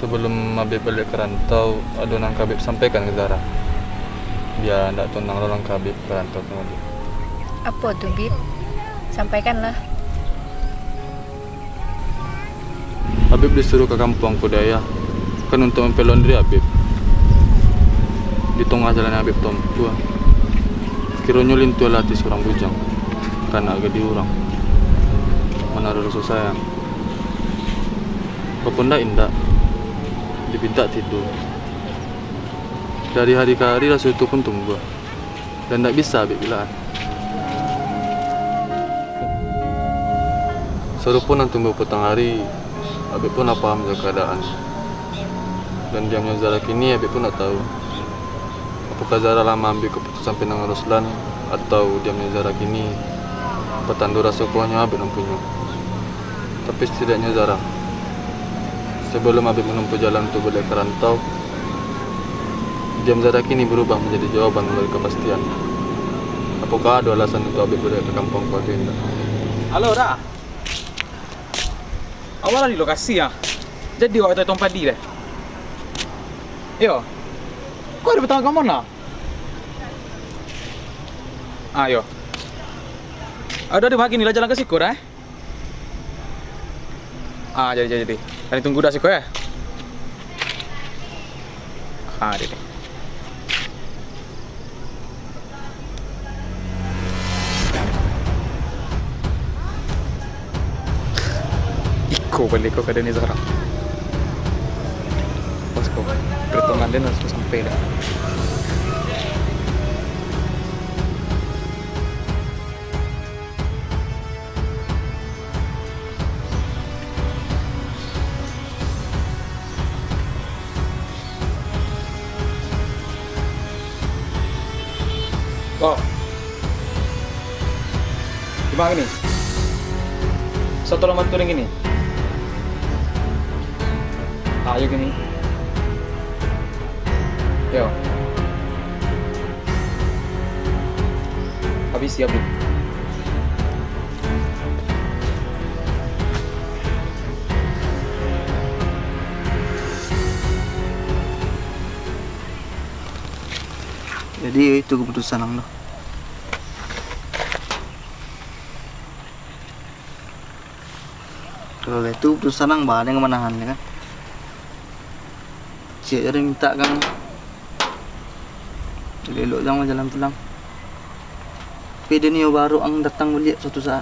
sebelum Habib balik ke rantau, ada nang Habib sampaikan ke Zahra. Biar ndak tenang orang ke Habib ke rantau tadi. Apa tuh Bib? Sampaikanlah. Habib disuruh ke kampung Kudaya kan untuk mempelondri Habib. Di tengah jalan Habib tua. Kiranya lintu lati seorang bujang karena agak diurang. Mana ada rasa sayang. Bapak ndak indak dipinta tidur. Dari hari ke hari rasa itu pun tunggu. Dan ndak bisa Habib bilang. Seru pun nanti petang hari Habib pun nak paham dengan keadaan. Dan diamnya Zahra kini Habib pun nak tahu apakah Zahra lama ambil keputusan pinang Ruslan atau diamnya Zahra kini petandu rasa kuahnya Habib nampunya. Tapi setidaknya Zahra, sebelum Habib menempuh jalan untuk balik ke rantau, diam Zahra kini berubah menjadi jawaban dari kepastian. Apakah ada alasan untuk Habib balik ke kampung keluarga Indah? Halo dah. Awal di lokasi ya. Jadi waktu itu padi deh. Yo. Kau ada bertanggung ke mana? Ayo. Ada di pagi ni lah jalan ke siku dah. Jadi. Kali tunggu dah siku ya. Jadi. Iko balik kau ke Deni Zahra. Pas kau perhitungan dia harus sampai dah. Oh, gimana ni? Satu lembar turing ini. Ayo gini. Yo. Habis siap dulu. Jadi itu keputusan ang lo. Kalau itu keputusan ang bahan yang menahan ya kan. Cik jadi minta kan. Jadi elok jangan jalan pulang. Tapi dia ni baru ang datang balik suatu saat.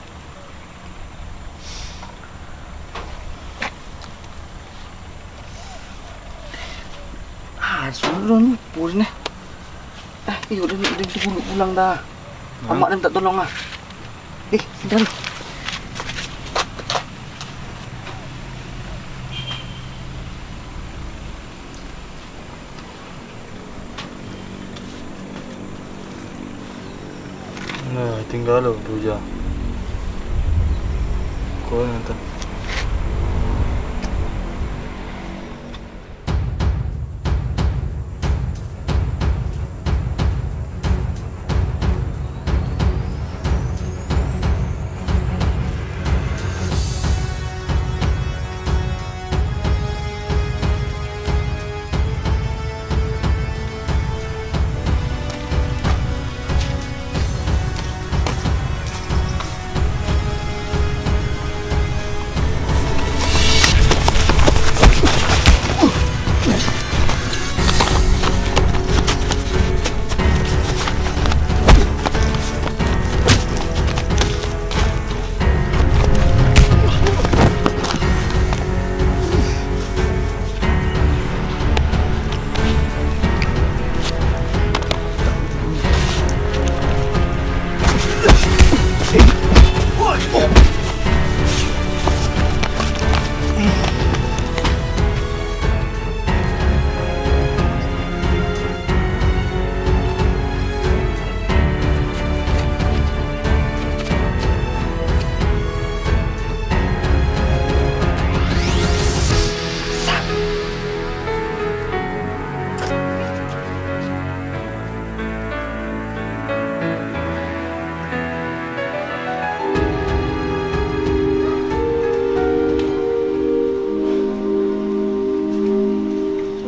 Suruh ni pur ni. Udah dulu pulang dah. Amak dan tak tolong ah. Dah lu. Nah, tinggal lo puja. Kau nanti.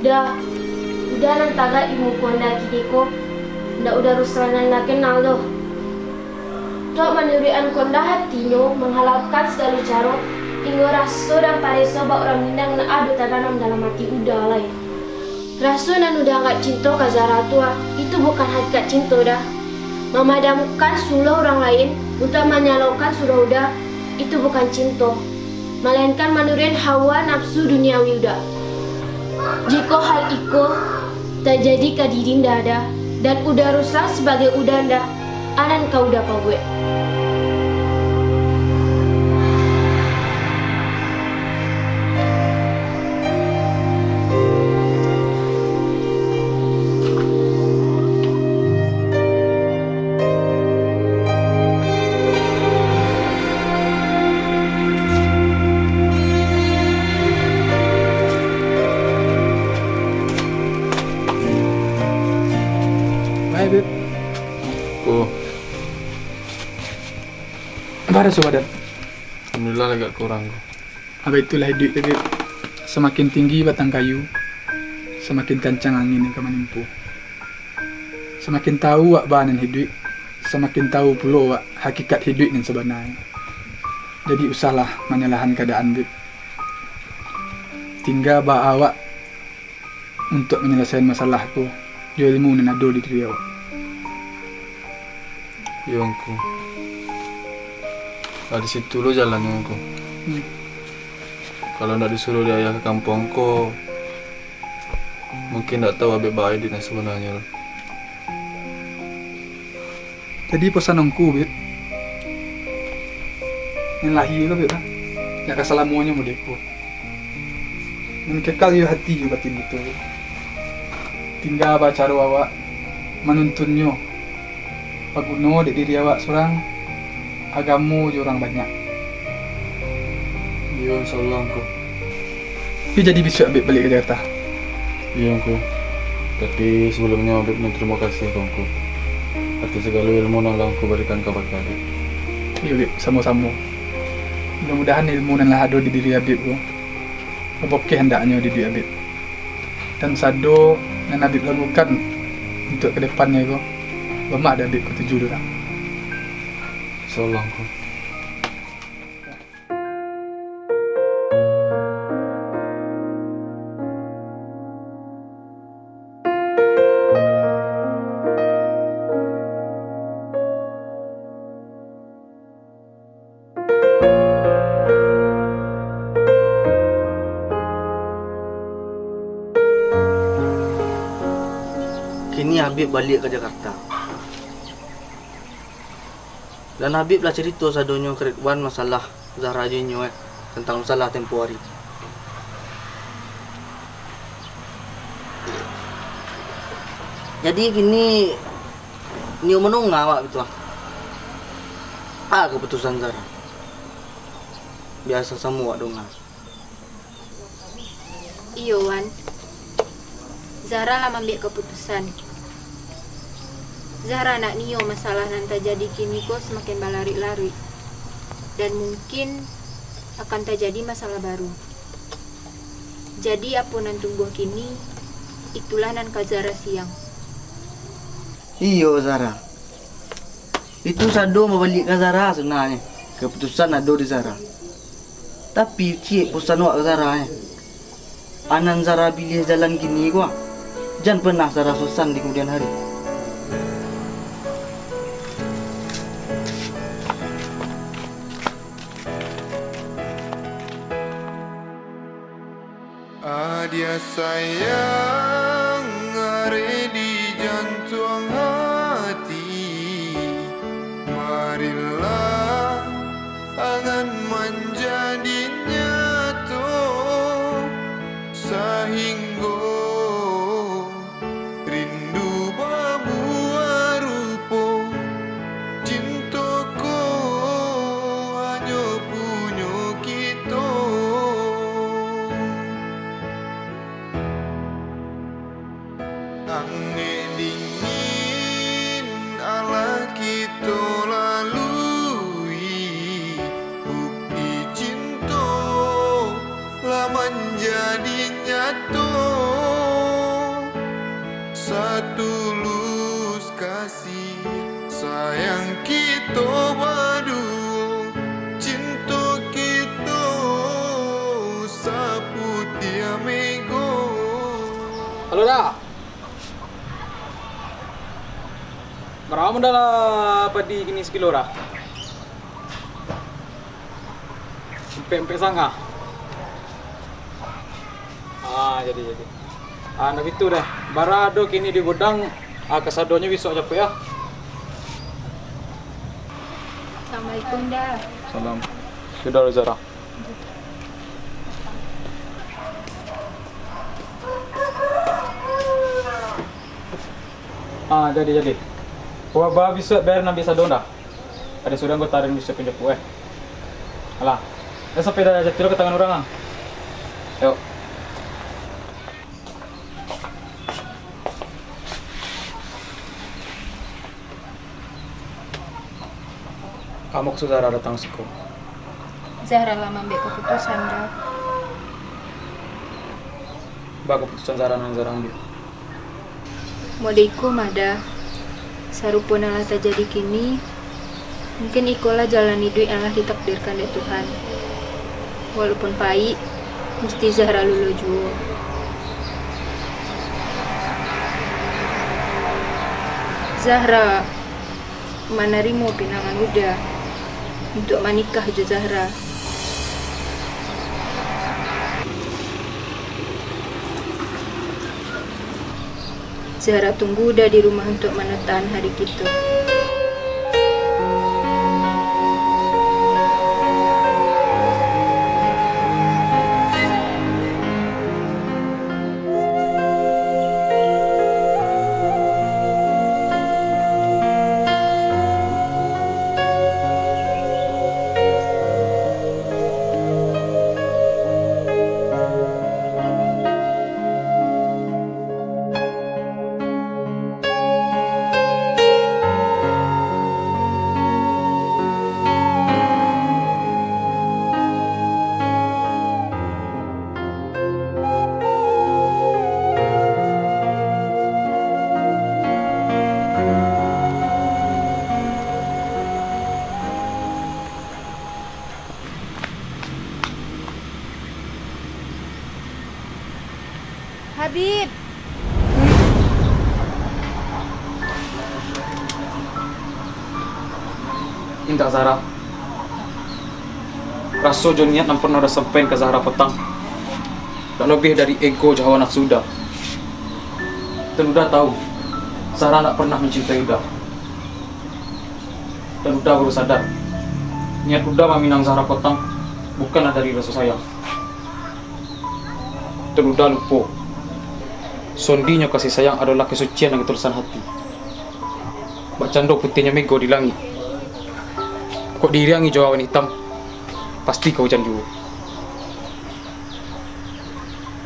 udah nantaga imu konda kini ko, ndak udah rusana na kenal doh. Tok manurian konda hatinya menghalapkan segala cara, ingo raso dan pareso bak orang mindang na adu tanam dalam hati udah lah ya. Raso nan udah nggak cinta ke Zara tua, itu bukan hakikat cinta dah. Memadamkan sulah orang lain untuk menyalurkan sudah udah, itu bukan cinta, melainkan manurian hawa nafsu duniawi udah. Jika hal itu terjadi ke diri dah dan udah rusak sebagai udah dah, anan kau udah apa gue? Beb. Apa ada sobat? Alhamdulillah agak kurang. Apa itulah hidup Beb. Semakin tinggi batang kayu, semakin kencang angin yang menimpu. Semakin tahu wak bahan hidup, semakin tahu pula wak hakikat hidup yang sebenarnya. Jadi usahlah menyalahkan keadaan Beb. Tinggal awak untuk menyelesaikan masalahku. Jual ilmu dan ado di diri awak. Yongku. Di situ lo jalan Yongku. Kalau ndak disuruh dia ayah ke kampungku, mungkin ndak tahu abis baik dia sebenarnya. Jadi pesan ongku Beb. Yang lahir lo Beb lah. Yang kesalamuannya mudeku. Dan kekal yo hati yo batin itu. Tinggal baca awak menuntunnya. Paguno di diri awak seorang, agamu je orang banyak. Iya, insyaallah Angku. Tapi jadi besok Abib balik ke Jakarta. Iya Angku. Tapi sebelumnya Abib terima kasih Angku. Atas segala ilmu yang Angku berikan kepada Abib. Iya Abib, sama-sama. Mudah-mudahan ilmu yang ada di diri Abib tu Oke hendaknya di diri Abib. Dan sado yang Abib lakukan untuk kedepannya itu lemak ada Abib ketujuh orang. Insyaallah Angku. Kini Habib balik ke Jakarta. Dan Habib lah cerita sadonyo ke Ridwan masalah Zahra Jinyo tentang masalah tempoh hari. Jadi kini Nio menunggu awak gitu lah. Keputusan Zahra. Biasa semua dong. Iyo Wan. Zahra lah ambil keputusan. Zahra nak Nio masalah nan terjadi kini kok semakin berlari-lari. Dan mungkin akan terjadi masalah baru. Jadi apa nan tunggu kini, itulah nan ka Zahra siang. Iyo Zahra. Itu Sado mau balik ke Zahra sebenarnya. Keputusan ada di Zahra. Tapi cik pesan wak ke Zahra Anan Zahra pilih jalan gini gua. Jangan pernah Zahra susan di kemudian hari. Dia sayang ada di jantung hati. Marilah angan menjadi nyata sehingga rindu berbuah rupa. Cintaku hanya punya kita. Angin dingin ala kita lalui. Bukti cinta lah menjadi nyata. tulus kasih sayang kita berdua, cinta kita sapu tiamego. Halo dah. Berapa mendalah padi kini sekilo dah? Empe sangka. Jadi. Nah gitu deh. Barado kini di gudang. Kesadonya besok capek ya. Assalamualaikum dah. Salam. Sudah Zara. Jadi. Wah, bisa bayar nabi sadon dah. Ada sudah gue tarik bisa pinjam kue. Alah, sampai dah jatuh ke tangan orang ah. Yuk. Kamu ke Zahra datang siku. Zahra lama ambil keputusan dah. Bagus keputusan Zahra yang Zahra ambil. Modeko mada. Sarupun Allah terjadi kini, mungkin ikolah jalan hidup yang Allah ditakdirkan oleh Tuhan. Walaupun pahit, mesti Zahra lulu jua. Zahra menerima pinangan Uda untuk menikah je Zahra. Zahra tunggu Uda di rumah untuk menetan hari kita. Habib. Indah Zahra. Rasa joniat yang pernah sampai ke Zahra petang. Tak lebih dari ego hawa nafsu Uda. Dan Uda tahu Zahra tak pernah mencintai Uda. Dan Uda baru sadar niat Uda meminang Zahra petang bukanlah dari rasa sayang. Dan Uda lupa sondinya kasih sayang adalah kesucian dan ketulusan hati. Bak candok putihnya mego di langit. Kok diriangi jawaban hitam, pasti kau hujan juga.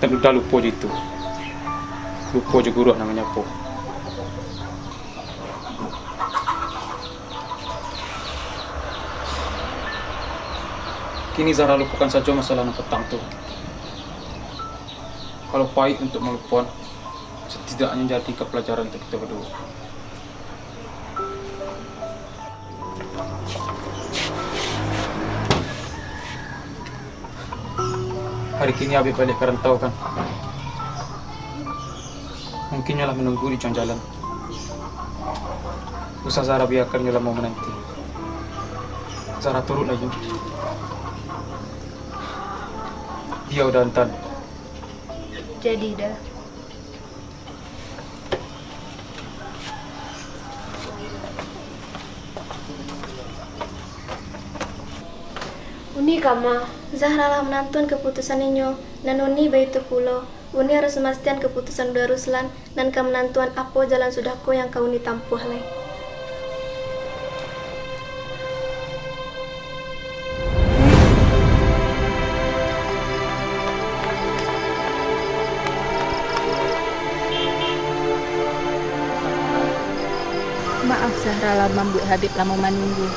Dan udah lupa je itu. Lupa je guru namanya Po. Kini Zahra lupakan saja masalah petang tu. Kalau pahit untuk melupakan, setidaknya jadi kepelajaran untuk kita berdua. Hari kini Habib balik ke rantau kan. Mungkin Nyolah menunggu di jalan. Usah Zahra biarkan Nyolah mau menanti. Zahra turut lagi. Dia udah entan. Jadi dah. Uni kama Zahra lah menantun keputusan inyo dan uni bayi tu pulo. Uni harus memastikan keputusan Daruslan dan kemenantuan apa jalan sudahku yang kau ni tampuh leh. Maaf Zahra lama buat Habib lama menunggu.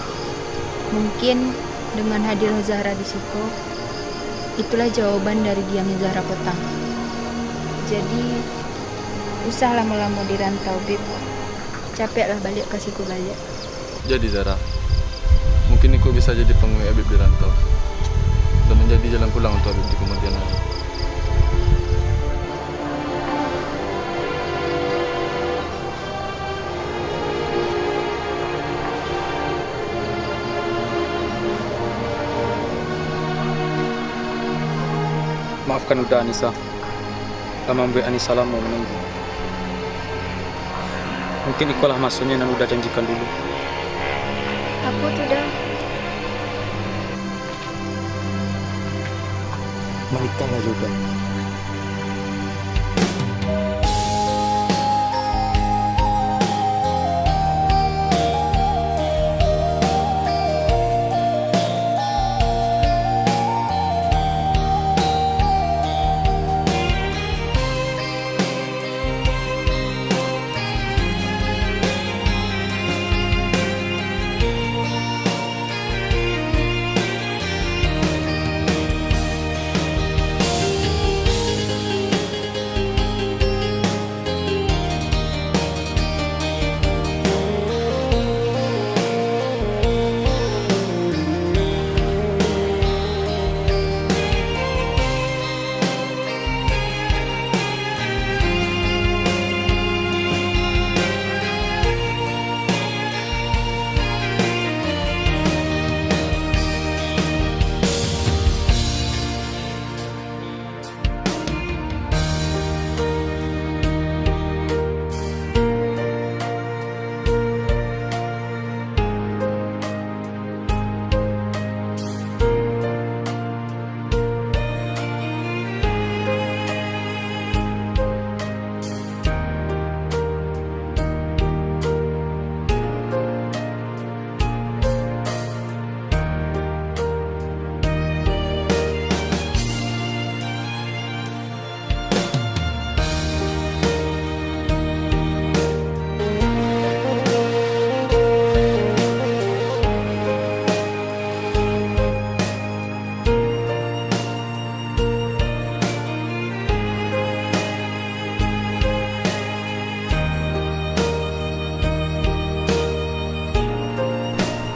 Mungkin dengan hadirnya Zahra di situ, itulah jawaban dari diamnya Zahra petang. Jadi, usah lama-lama di rantau, Bib. Capek lah balik kasihku balik. Jadi Zara, mungkin aku bisa jadi pengawal Habib di rantau dan menjadi jalan pulang untuk Habib di kemudian hari. Maafkan udah Anissa. Lama ambil Anissa lama menunggu. Mungkin ikulah maksudnya yang udah janjikan dulu. Apa tuh dah? Menikahlah juga.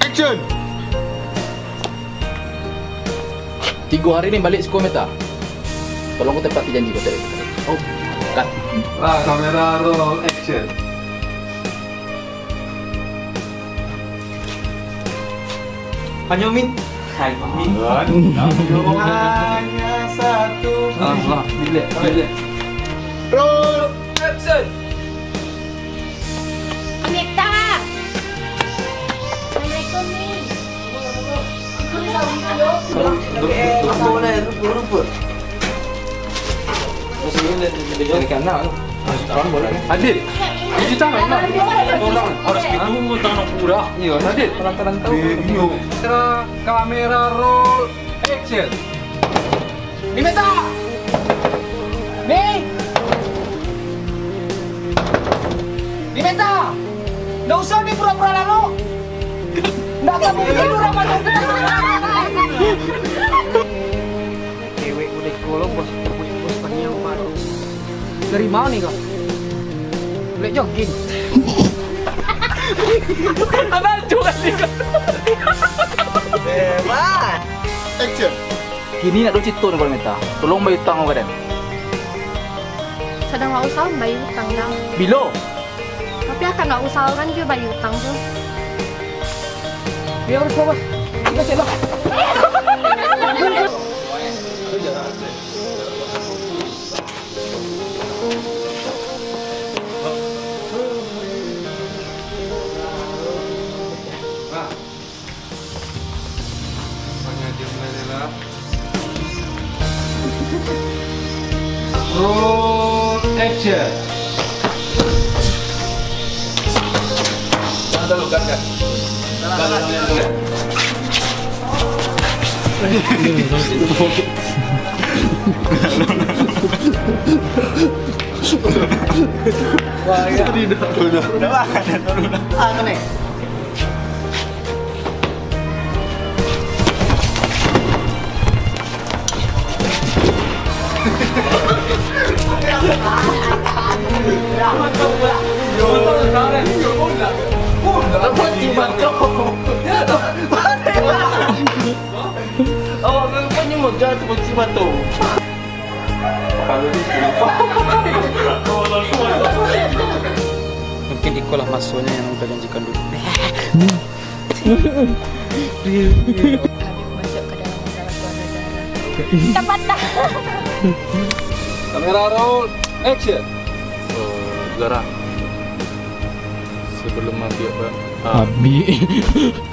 Action! 3 hari ni balik sekolah Meta. Tolong kau tepati janji kau tadi. Oh, cut. Kamera roll action. Panyomin. Hai, Min. Hanya satu. Allah, bila. Roll action. Meta. Assalamualaikum, Min. Rupa. Dari kanan tu. Adil. Cuci tangan nak. Tolong, harus ditunggu tangan pura. Ya, Adil. Pelan-pelan tahu. Kamera roll action. Ni Meta! Ni! Ni Meta! Nggak usah ni pura-pura lalu! Nggak akan mungkin orang macam tu! Cewek udah kalau bos tanya apa tu? Dari mana ni kau? Boleh jogging? Abang juga ni kau. Hebat. Action. Kini nak cerita ni kalau Meta. Tolong bayar hutang kau kan. Sedang nak usaha bayar hutang dah. Bila? Tapi akan nak usahakan juga bayar hutang tu. Biar urus bawah. Kita cek lah. Roll action. Jangan dulu kan. Wah, ya. Udah. Ah, kene. Oh, rupanya mau jatuh kunci batu. Mungkin ikolah masuknya yang udah janjikan dulu. Habib masuk ke dalam masalah keluarga Zara. Tepat dah. Kamera roll, action. Zara, sebelum mati apa?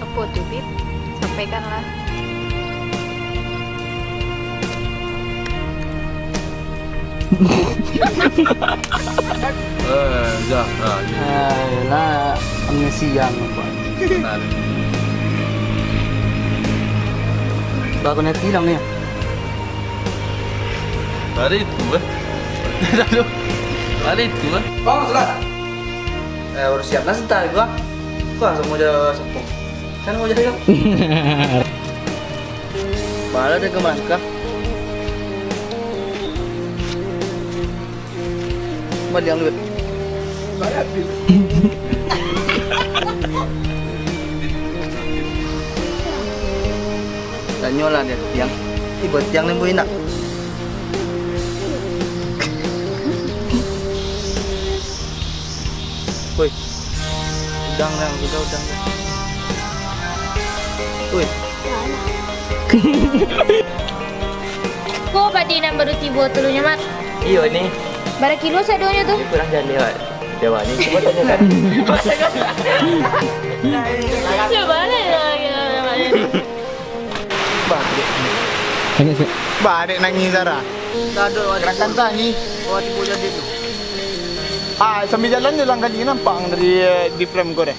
Apa tuh, Bib? Sampaikanlah. Zara, Ayolah, amnesia nampak. benar. Baru nak hilang ni. Hari itu, lalu hari itu, Bang, sudah. Baru siap lah sebentar gua. Gua langsung mau jadi sempung. Kan mau jadi kau. Malah dia kemana kah? Balik yang duit. Tanyolah dia tiang. Buat tiang ni boleh nak. Woi. Udang dah, sudah udang dah. Woi. Kau padi nak baru tiba tulunya mat. Iyo ni. Berapa kilo sadonya tu? Kurang jalan lewat. Dewa ni cuba tanyakan. Coba lah. Badek nangis Zara. Tak ada Gerakan tak ni. Oh, tiba jadi tu. Sambil jalan je lang kali nampak dari di frame kau deh.